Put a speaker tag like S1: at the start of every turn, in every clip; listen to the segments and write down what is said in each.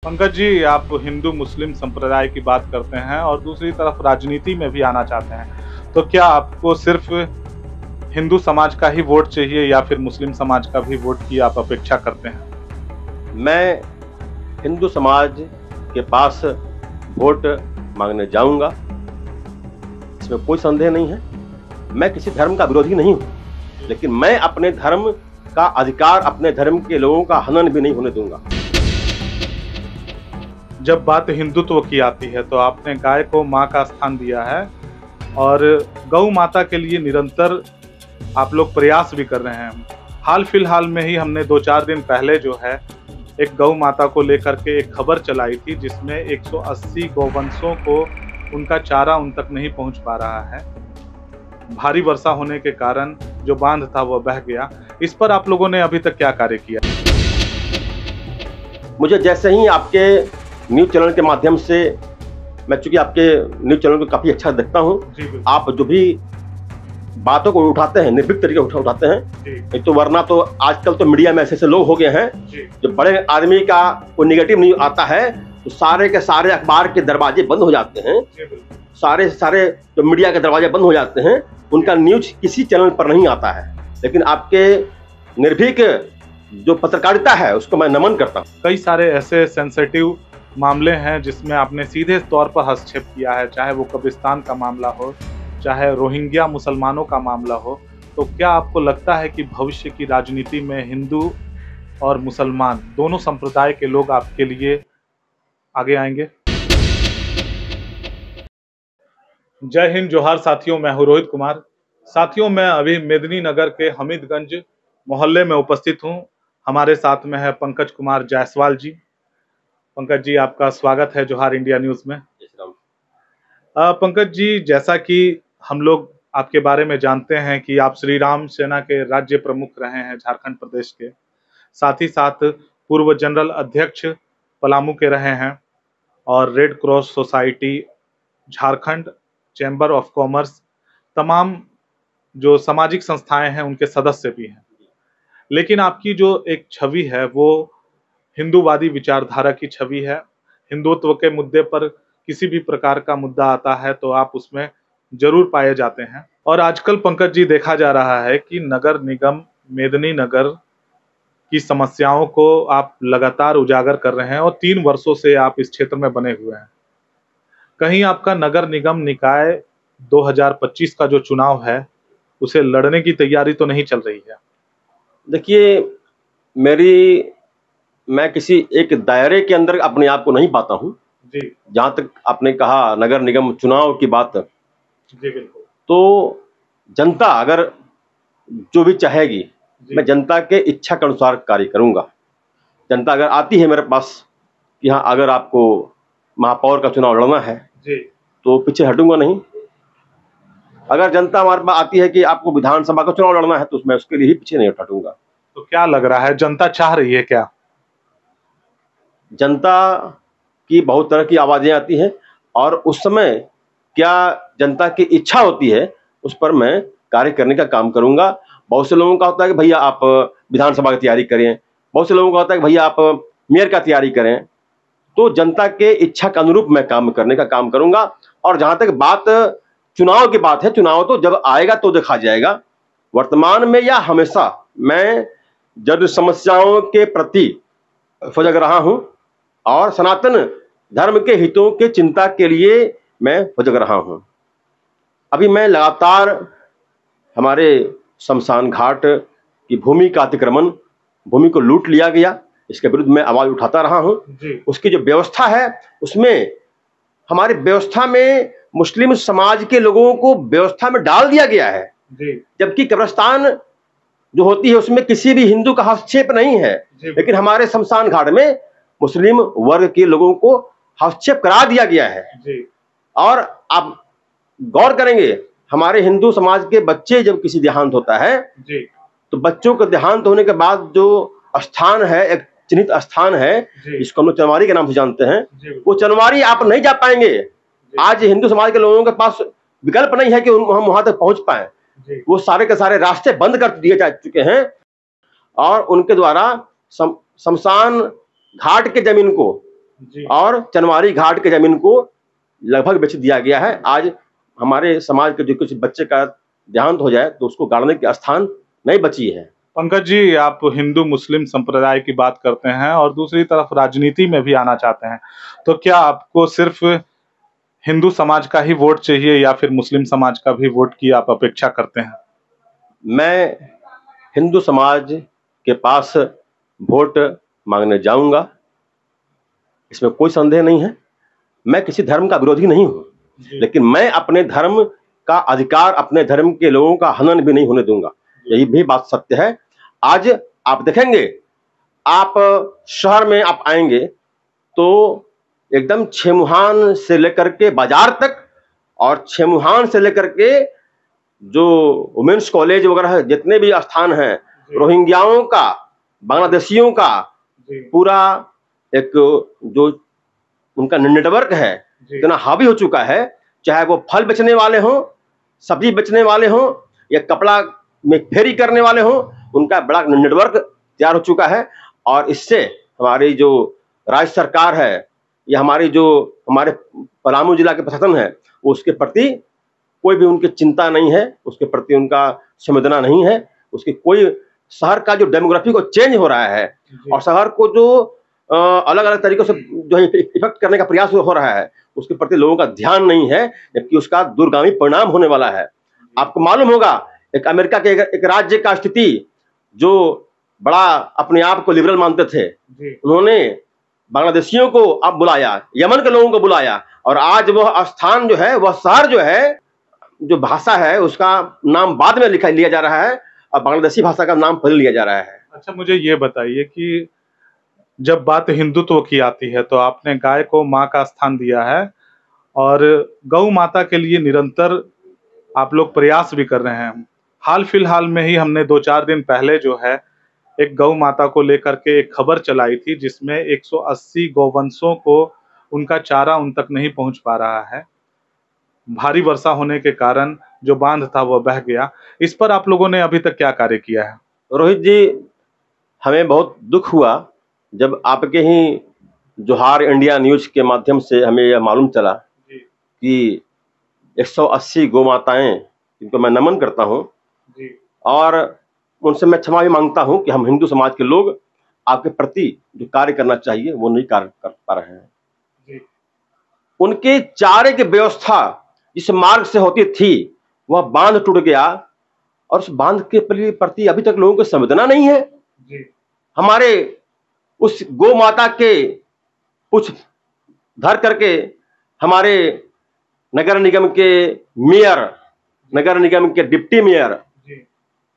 S1: पंकज जी, आप हिंदू मुस्लिम संप्रदाय की बात करते हैं और दूसरी तरफ राजनीति में भी आना चाहते हैं, तो क्या आपको सिर्फ हिंदू समाज का ही वोट चाहिए या फिर मुस्लिम समाज का भी वोट की आप अपेक्षा करते हैं?
S2: मैं हिंदू समाज के पास वोट मांगने जाऊंगा, इसमें कोई संदेह नहीं है। मैं किसी धर्म का विरोधी नहीं हूं, लेकिन मैं अपने धर्म का अधिकार अपने धर्म के लोगों का हनन भी नहीं होने दूंगा।
S1: जब बात हिंदुत्व की आती है तो आपने गाय को मां का स्थान दिया है और गौ माता के लिए निरंतर आप लोग प्रयास भी कर रहे हैं। हाल फिलहाल में ही हमने 2-4 दिन पहले जो है एक गौ माता को लेकर के एक खबर चलाई थी, जिसमें 180 गौवंशों को उनका चारा उन तक नहीं पहुंच पा रहा है। भारी वर्षा होने के कारण जो बांध था वह बह गया। इस पर आप लोगों ने अभी तक क्या कार्य किया?
S2: मुझे जैसे ही आपके न्यूज चैनल के माध्यम से, मैं चूंकि आपके न्यूज चैनल को काफी अच्छा देखता हूं, आप जो भी बातों को उठाते हैं निर्भीक तरीके से उठाते हैं। एक तो वरना तो आजकल तो मीडिया में ऐसे लोग हो गए हैं, जो बड़े आदमी का कोई निगेटिव न्यूज आता है तो सारे के सारे अखबार के दरवाजे बंद हो जाते हैं, सारे जो मीडिया के दरवाजे बंद हो जाते हैं, उनका न्यूज किसी चैनल पर नहीं आता है। लेकिन आपके निर्भीक जो पत्रकारिता है उसको मैं नमन करता हूँ।
S1: कई सारे ऐसे सेंसिटिव मामले हैं जिसमें आपने सीधे तौर पर हस्तक्षेप किया है, चाहे वो कब्रिस्तान का मामला हो, चाहे रोहिंग्या मुसलमानों का मामला हो। तो क्या आपको लगता है कि भविष्य की राजनीति में हिंदू और मुसलमान दोनों संप्रदाय के लोग आपके लिए आगे आएंगे? जय हिंद, जोहार साथियों, मैं हूं रोहित कुमार। साथियों, मैं अभी मेदिनीनगर के हमीदगंज मोहल्ले में उपस्थित हूं। हमारे साथ में है पंकज कुमार जायसवाल जी। पंकज जी, आपका स्वागत है जोहार इंडिया न्यूज में। पंकज जी, जैसा कि हम लोग आपके बारे में जानते हैं कि आप श्री राम सेना के राज्य प्रमुख रहे हैं झारखंड प्रदेश के, साथ ही साथ पूर्व जनरल अध्यक्ष पलामू के रहे हैं और red cross society, Jharkhand chamber of commerce, तमाम जो सामाजिक संस्थाएं हैं उनके सदस्य भी हैं। लेकिन आपकी जो एक छवि है वो हिंदूवादी विचारधारा की छवि है। हिंदुत्व के मुद्दे पर किसी भी प्रकार का मुद्दा आता है तो आप उसमें जरूर पाए जाते हैं। और आजकल पंकज जी देखा जा रहा है कि नगर निगम मेदिनीनगर की समस्याओं को आप लगातार उजागर कर रहे हैं और 3 वर्षों से आप इस क्षेत्र में बने हुए हैं। कहीं आपका नगर निगम निकाय 2025 का जो चुनाव है उसे लड़ने की तैयारी तो नहीं चल रही है?
S2: देखिए, मैं किसी एक दायरे के अंदर अपने आप को नहीं पाता हूं।
S1: जी।
S2: जहां तक आपने कहा नगर निगम चुनाव की बात,
S1: जी बिल्कुल।
S2: तो जनता अगर जो भी चाहेगी, मैं जनता के इच्छा के अनुसार कार्य करूंगा। जनता अगर आती है मेरे पास कि हाँ, अगर आपको महापौर का चुनाव लड़ना है
S1: जी,
S2: तो पीछे हटूंगा नहीं। अगर जनता हमारे पास आती है कि आपको विधानसभा का चुनाव लड़ना है तो मैं उसके लिए ही पीछे नहीं हटूंगा।
S1: तो क्या लग रहा है, जनता चाह रही है क्या?
S2: जनता की बहुत तरह की आवाजें आती हैं और उस समय क्या जनता की इच्छा होती है उस पर मैं कार्य करने का काम करूंगा। बहुत से लोगों का होता है कि भैया आप विधानसभा की तैयारी करें, बहुत से लोगों का होता है कि भैया आप मेयर का तैयारी करें। तो जनता के इच्छा के अनुरूप मैं काम करने का काम करूंगा। और जहां तक बात चुनाव की बात है, चुनाव तो जब आएगा तो देखा जाएगा। वर्तमान में या हमेशा मैं जन समस्याओं के प्रति सजग रहा हूं और सनातन धर्म के हितों के चिंता के लिए मैं सजग रहा हूं। अभी मैं लगातार हमारे शमशान घाट की भूमि का अतिक्रमण, भूमि को लूट लिया गया, इसके विरुद्ध मैं आवाज उठाता रहा हूं। उसकी जो व्यवस्था है उसमें, हमारी व्यवस्था में मुस्लिम समाज के लोगों को व्यवस्था में डाल दिया गया है, जबकि कब्रिस्तान जो होती है उसमें किसी भी हिंदू का हस्तक्षेप नहीं है। लेकिन हमारे शमशान घाट में मुस्लिम वर्ग के लोगों को हस्तक्षेप करा दिया गया है। और आप गौर करेंगे, हमारे हिंदू समाज के बच्चे जब किसी देहांत होता है तो बच्चों के देहांत होने के बाद जो स्थान है, एक चिन्हित स्थान है जिसको हम लोग चनवारी के नाम से जानते हैं, वो चनवारी आप नहीं जा पाएंगे। आज हिंदू समाज के लोगों के पास विकल्प नहीं है कि हम वहां तक पहुंच पाए। वो सारे के सारे रास्ते बंद कर दिए जा चुके हैं और उनके द्वारा शमशान घाट के जमीन को
S1: जी।
S2: और चनवारी घाट के जमीन को लगभग बेच दिया गया है। आज हमारे समाज के जो कुछ बच्चे का देहांत हो जाए तो उसको गाड़ने की स्थान नहीं बची है।
S1: पंकज जी, आप हिंदू मुस्लिम संप्रदाय की बात करते हैं और दूसरी तरफ राजनीति में भी आना चाहते हैं, तो क्या आपको सिर्फ हिंदू समाज का ही वोट चाहिए या फिर मुस्लिम समाज का भी वोट की आप अपेक्षा करते हैं?
S2: मैं हिंदू समाज के पास वोट मांगने जाऊंगा, इसमें कोई संदेह नहीं है। मैं किसी धर्म का विरोधी नहीं हूं, लेकिन मैं अपने धर्म का अधिकार, अपने धर्म के लोगों का हनन भी नहीं होने दूंगा। यही भी बात सत्य है। आज आप देखेंगे, आप शहर में आप आएंगे तो एकदम छेमुहान से लेकर के बाजार तक और छेमुहान से लेकर के जो वुमेन्स कॉलेज वगैरह जितने भी स्थान हैं, रोहिंग्याओं का, बांग्लादेशियों का पूरा एक जो उनका नेटवर्क है इतना हावी हो चुका है। चाहे वो फल बेचने वाले हों, सब्जी बेचने वाले हों या कपड़ा में फेरी करने वाले हों, उनका बड़ा नेटवर्क तैयार हो चुका है। और इससे हमारी जो राज्य सरकार है या हमारे पलामू जिला के प्रशासन है, वो उसके प्रति कोई भी उनकी चिंता नहीं है, उसके प्रति उनका संवेदना नहीं है। उसकी कोई शहर का जो डेमोग्राफी को चेंज हो रहा है और शहर को जो अलग अलग तरीकों से जो इफेक्ट करने का प्रयास हो रहा है, उसके प्रति लोगों का ध्यान नहीं है, जबकि उसका दूरगामी परिणाम होने वाला है। आपको मालूम होगा, एक अमेरिका के एक राज्य का स्थिति जो बड़ा अपने आप को लिबरल मानते थे, उन्होंने बांग्लादेशियों को अब बुलाया, यमन के लोगों को बुलाया, और आज वह स्थान जो है, वह शहर जो है, जो भाषा है उसका नाम बाद में लिया जा रहा है और बांग्लादेशी भाषा का नाम पहले लिया जा रहा है।
S1: अच्छा, मुझे ये बताइए कि जब बात हिंदुत्व की आती है तो आपने गाय को माँ का स्थान दिया है और गौ माता के लिए निरंतर आप लोग प्रयास भी कर रहे हैं। हाल फिलहाल में ही हमने 2-4 दिन पहले जो है एक गौ माता को लेकर के एक खबर चलाई थी, जिसमें 180 गौवंशों को उनका चारा उन तक नहीं पहुंच पा रहा है। भारी वर्षा होने के कारण जो बांध था वह बह गया। इस पर आप लोगों ने अभी तक क्या कार्य किया है?
S2: रोहित जी, हमें बहुत दुख हुआ जब आपके ही जोहार इंडिया न्यूज के माध्यम से हमें यह मालूम चला कि 180 गौ माताएं, जिनको मैं नमन करता हूं और उनसे मैं क्षमा भी मांगता हूं कि हम हिंदू समाज के लोग आपके प्रति जो कार्य करना चाहिए वो नहीं कार्य कर पा रहे हैं। उनके चारे की व्यवस्था जिस मार्ग से होती थी, वह बांध टूट गया और उस बांध के प्रति अभी तक लोगों को संवेदना नहीं है। हमारे उस गौ माता के कुछ धर करके हमारे नगर निगम के मेयर, नगर निगम के डिप्टी मेयर,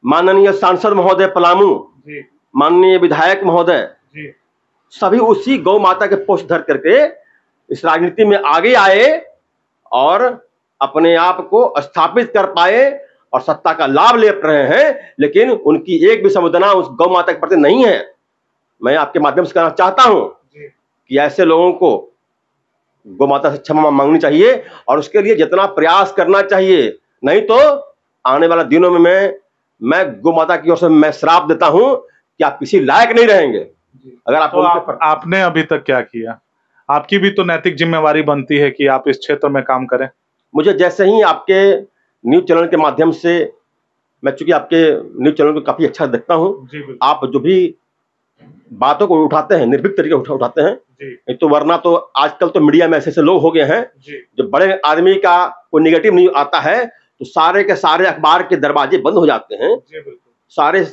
S2: माननीय सांसद महोदय पलामू, माननीय विधायक महोदय, सभी उसी गौ माता के पोस्ट धर करके इस राजनीति में आगे आए और अपने आप को स्थापित कर पाए और सत्ता का लाभ ले रहे हैं, लेकिन उनकी एक भी संवेदना उस गौ माता के प्रति नहीं है। मैं आपके माध्यम से कहना चाहता हूं कि ऐसे लोगों को गौ माता से क्षमा मांगनी चाहिए और उसके लिए जितना प्रयास करना चाहिए, नहीं तो आने वाले दिनों में मैं गौ माता की ओर से मैं श्राप देता हूं कि आप किसी लायक नहीं रहेंगे। अगर आप
S1: तो आपने अभी तक क्या किया? आपकी भी तो नैतिक जिम्मेवारी बनती है कि आप इस क्षेत्र में काम करें।
S2: मुझे जैसे ही आपके न्यूज चैनल के माध्यम से, मैं चूंकि आपके न्यूज चैनल को काफी अच्छा देखता हूं, आप जो भी बातों को उठाते हैं निर्भीक तरीके उठाते हैं, नहीं तो वरना तो आजकल तो मीडिया में ऐसे लोग हो गए हैं, जो बड़े आदमी का कोई निगेटिव न्यूज आता है तो सारे के सारे अखबार के दरवाजे बंद हो जाते हैं, सारे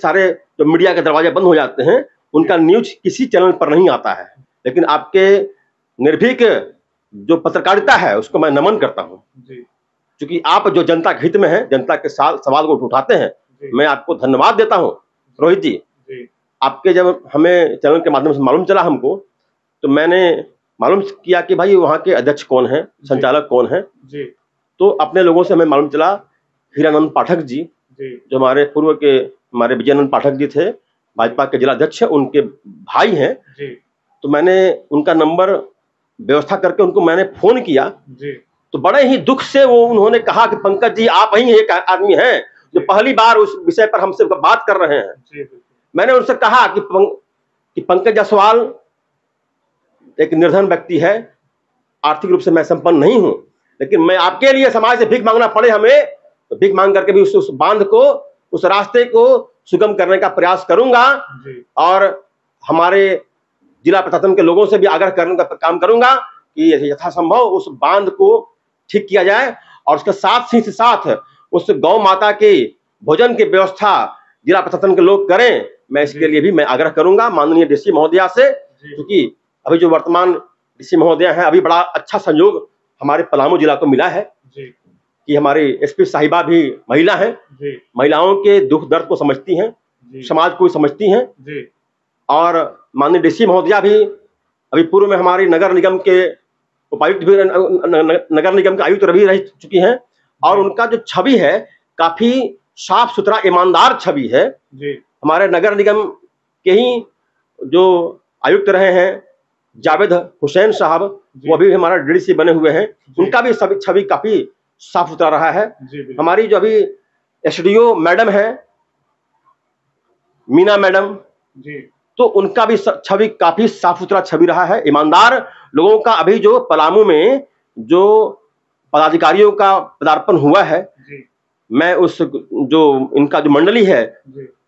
S2: जो मीडिया के दरवाजे बंद हो जाते हैं, उनका न्यूज किसी चैनल पर नहीं आता है। लेकिन आपके निर्भीक जो पत्रकारिता है उसको मैं नमन करता हूं, क्योंकि आप जो जनता के हित में है, जनता के सवाल को उठाते हैं, मैं आपको धन्यवाद देता हूं। रोहित जी, आपके जब हमें चैनल के माध्यम से मालूम चला हमको, तो मैंने मालूम किया कि भाई वहाँ के अध्यक्ष कौन है, संचालक कौन है। तो अपने लोगों से हमें मालूम चला हीरानंद पाठक जी, जो हमारे पूर्व के हमारे विजयानंद पाठक जी थे, भाजपा के जिला अध्यक्ष, उनके भाई हैं। तो मैंने उनका नंबर व्यवस्था करके उनको मैंने फोन किया, तो बड़े ही दुख से वो उन्होंने कहा कि पंकज जी, आप ही एक आदमी हैं जो पहली बार उस विषय पर हमसे बात कर रहे हैं। मैंने उनसे कहा कि पंकज जायसवाल एक निर्धन व्यक्ति है, आर्थिक रूप से मैं संपन्न नहीं हूं, लेकिन मैं आपके लिए समाज से भीख मांगना पड़े हमें, तो भीख मांग करके भी उस बांध को, उस रास्ते को सुगम करने का प्रयास करूंगा। और हमारे जिला प्रशासन के लोगों से भी आग्रह करने का काम करूंगा कि यथासंभव उस बांध को ठीक किया जाए, और उसके साथ ही साथ उस गौ माता के भोजन की व्यवस्था जिला प्रशासन के लोग करें। मैं इसके लिए भी मैं आग्रह करूंगा माननीय डीसी महोदया से, क्योंकि अभी जो वर्तमान डीसी महोदया है, अभी बड़ा अच्छा संयोग हमारे पलामू जिला को मिला है कि हमारी एसपी साहिबा भी महिला हैं, महिलाओं के दुख दर्द को समझती हैं, समाज को समझती हैं। और माननीय डीसी महोदया भी अभी पूर्व में हमारी नगर निगम के उपायुक्त भी, नगर निगम के आयुक्त भी रह चुकी हैं, और उनका जो छवि है काफी साफ सुथरा ईमानदार छवि है। हमारे नगर निगम के ही जो आयुक्त रहे हैं जावेद हुसैन साहब, वो अभी हमारा डीडीसी बने हुए हैं, उनका भी सभी छवि काफी साफ सुथरा रहा है। हमारी जो अभी एसडीओ मैडम है मीना मैडम, तो उनका भी छवि काफी साफ सुथरा छवि रहा है, ईमानदार लोगों का। अभी जो पलामू में जो पदाधिकारियों का पदार्पण हुआ है, मैं उस जो इनका जो मंडली है,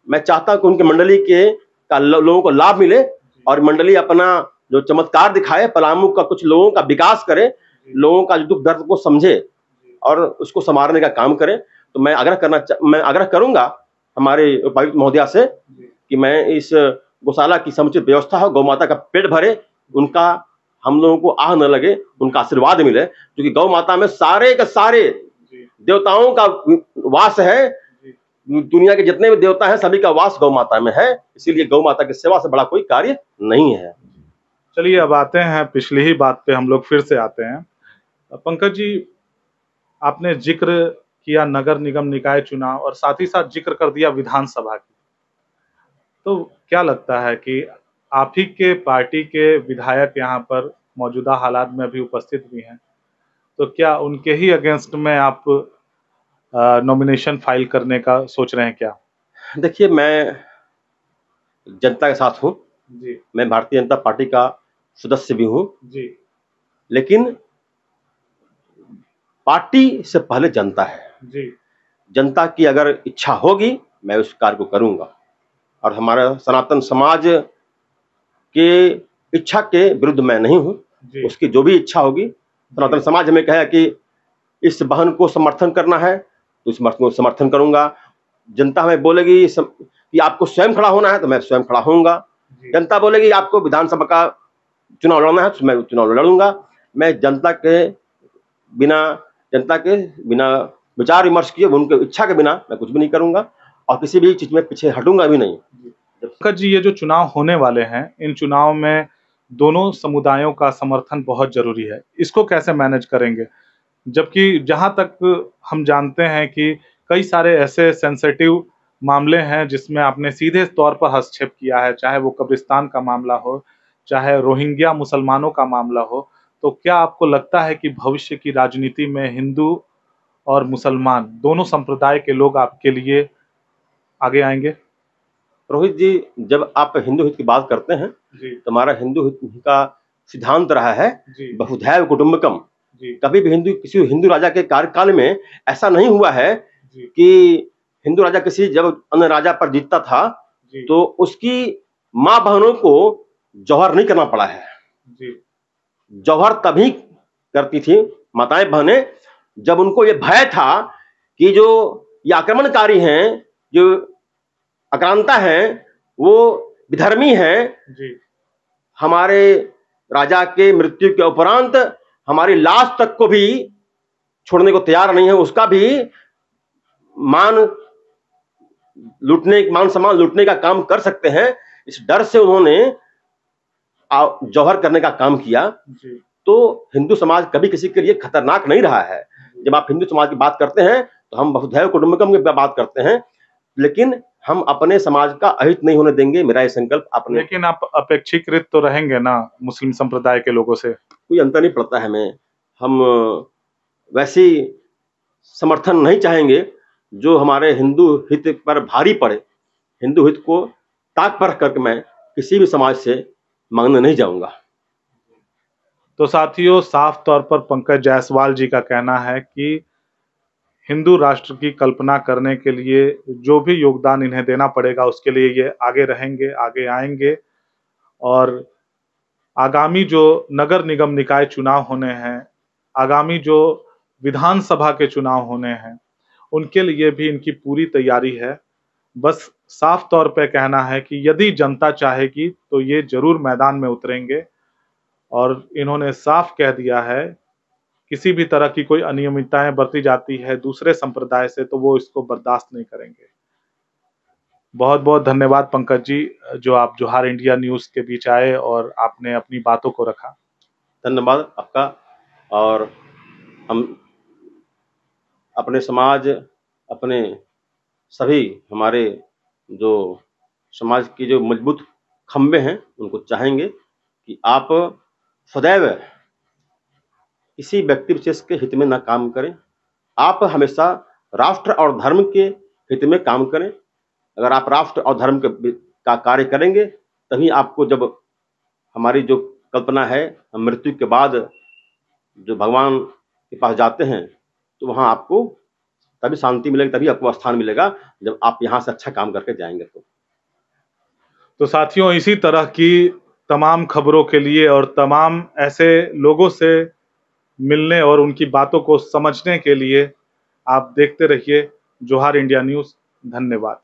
S2: मैं चाहता हूं कि उनके मंडली के का लोगों को लाभ मिले, और मंडली अपना जो चमत्कार दिखाए, पलामू का कुछ लोगों का विकास करे, लोगों का जो दुख दर्द को समझे और उसको संवारने का काम करे। तो मैं आग्रह करूंगा हमारे उपायुक्त महोदया से कि मैं इस गौशाला की समुचित व्यवस्था हो, गौ माता का पेट भरे, उनका हम लोगों को आह न लगे, उनका आशीर्वाद मिले, क्योंकि गौ माता में सारे के सारे देवताओं का वास है। दुनिया के जितने भी देवता हैं सभी का वास गौ माता में है, इसीलिए गौ माता की सेवा से बड़ा कोई कार्य नहीं है।
S1: चलिए अब आते हैं पिछली ही बात पे, हम लोग फिर से आते हैं। पंकज जी, आपने जिक्र किया नगर निगम निकाय चुनाव और साथ ही साथ जिक्र कर दिया विधानसभा की, तो क्या लगता है कि आप ही के पार्टी के विधायक यहाँ पर मौजूदा हालात में अभी उपस्थित भी हैं, तो क्या उनके ही अगेंस्ट में आप नॉमिनेशन फाइल करने का सोच रहे हैं क्या?
S2: देखिए, मैं जनता के साथ हूँ, मैं भारतीय जनता पार्टी का सदस्य भी हूँ, लेकिन पार्टी से पहले जनता है। जनता की अगर इच्छा होगी मैं उस कार्य को करूंगा, और हमारा सनातन समाज के इच्छा के विरुद्ध मैं नहीं हूं। उसकी जो भी इच्छा होगी, सनातन समाज हमें कहे कि इस बहन को समर्थन करना है तो इस को समर्थन करूंगा। जनता हमें बोलेगी कि आपको स्वयं खड़ा होना है तो मैं स्वयं खड़ा होऊंगा। जनता बोलेगी आपको विधानसभा का चुनाव लड़ना है तो मैं चुनाव लड़ूंगा। मैं जनता के बिना विचार विमर्श किए, उनके इच्छा के बिना मैं कुछ भी नहीं करूंगा, और किसी भी चीज में पीछे हटूंगा भी नहीं।
S1: पंकज जी, ये जो चुनाव होने वाले हैं, इन चुनाव में दोनों समुदायों का समर्थन बहुत जरूरी है, इसको कैसे मैनेज करेंगे? जबकि जहां तक हम जानते हैं कि कई सारे ऐसे सेंसिटिव मामले हैं जिसमें आपने सीधे तौर पर हस्तक्षेप किया है, चाहे वो कब्रिस्तान का मामला हो, चाहे रोहिंग्या मुसलमानों का मामला हो। तो क्या आपको लगता है कि भविष्य की राजनीति में हिंदू और मुसलमान दोनों संप्रदाय के लोग आपके लिए आगे आएंगे?
S2: रोहित जी, जब आप हिंदू हित की बात करते हैं तो हमारा हिंदू हित का सिद्धांत रहा है बहुधैव कुटुंबकम। कभी भी किसी हिंदू राजा के कार्यकाल में ऐसा नहीं हुआ है कि हिंदू राजा जब अन्य राजा पर जीतता था तो उसकी माँ बहनों को जौहर नहीं करना पड़ा है। जौहर तभी करती थी माताएं बहनें जब उनको ये भय था कि जो ये आक्रमणकारी हैं, जो आक्रांता हैं, वो विधर्मी हैं, हमारे राजा के मृत्यु के उपरांत हमारी लाश तक को भी छोड़ने को तैयार नहीं है, उसका भी मान सम्मान लूटने का काम कर सकते हैं। इस डर से उन्होंने जौहर करने का काम किया। तो हिंदू समाज कभी किसी के लिए खतरनाक नहीं रहा है। जब आप हिंदू समाज की बात करते हैं तो हम बहुधैव कुटुंबकम की बात करते हैं, लेकिन हम अपने समाज का अहित नहीं होने देंगे, मेरा ये संकल्प अपने।
S1: लेकिन आप अपेक्षाकृत तो रहेंगे ना मुस्लिम संप्रदाय के लोगों से?
S2: कोई अंतर नहीं पड़ता है हमें। हम वैसी समर्थन नहीं चाहेंगे जो हमारे हिंदू हित पर भारी पड़े। हिंदू हित को ताक पर रख करके मैं किसी भी समाज से मांगने नहीं जाऊंगा।
S1: तो साथियों, साफ तौर पर पंकज जायसवाल जी का कहना है कि हिंदू राष्ट्र की कल्पना करने के लिए जो भी योगदान इन्हें देना पड़ेगा उसके लिए ये आगे रहेंगे, आगे आएंगे। और आगामी जो नगर निगम निकाय चुनाव होने हैं, आगामी जो विधानसभा के चुनाव होने हैं, उनके लिए भी इनकी पूरी तैयारी है। बस साफ तौर पे कहना है कि यदि जनता चाहेगी तो ये जरूर मैदान में उतरेंगे। और इन्होंने साफ कह दिया है, किसी भी तरह की कोई अनियमितताएं बरती जाती है दूसरे संप्रदाय से तो वो इसको बर्दाश्त नहीं करेंगे। बहुत बहुत धन्यवाद पंकज जी, जो आप जोहार इंडिया न्यूज के बीच आए और आपने अपनी बातों को रखा।
S2: धन्यवाद आपका। और हम अपने समाज, अपने सभी हमारे जो समाज के जो मजबूत खंबे हैं उनको चाहेंगे कि आप सदैव किसी व्यक्ति विशेष के हित में ना काम करें। आप हमेशा राष्ट्र और धर्म के हित में काम करें। अगर आप राष्ट्र और धर्म का कार्य करेंगे तभी आपको, जब हमारी जो कल्पना है हम मृत्यु के बाद जो भगवान के पास जाते हैं तो वहाँ आपको तभी शांति मिलेगी, तभी आपको स्थान मिलेगा जब आप यहाँ से अच्छा काम करके जाएंगे।
S1: तो साथियों, इसी तरह की तमाम खबरों के लिए और तमाम ऐसे लोगों से मिलने और उनकी बातों को समझने के लिए आप देखते रहिए जोहार इंडिया न्यूज। धन्यवाद।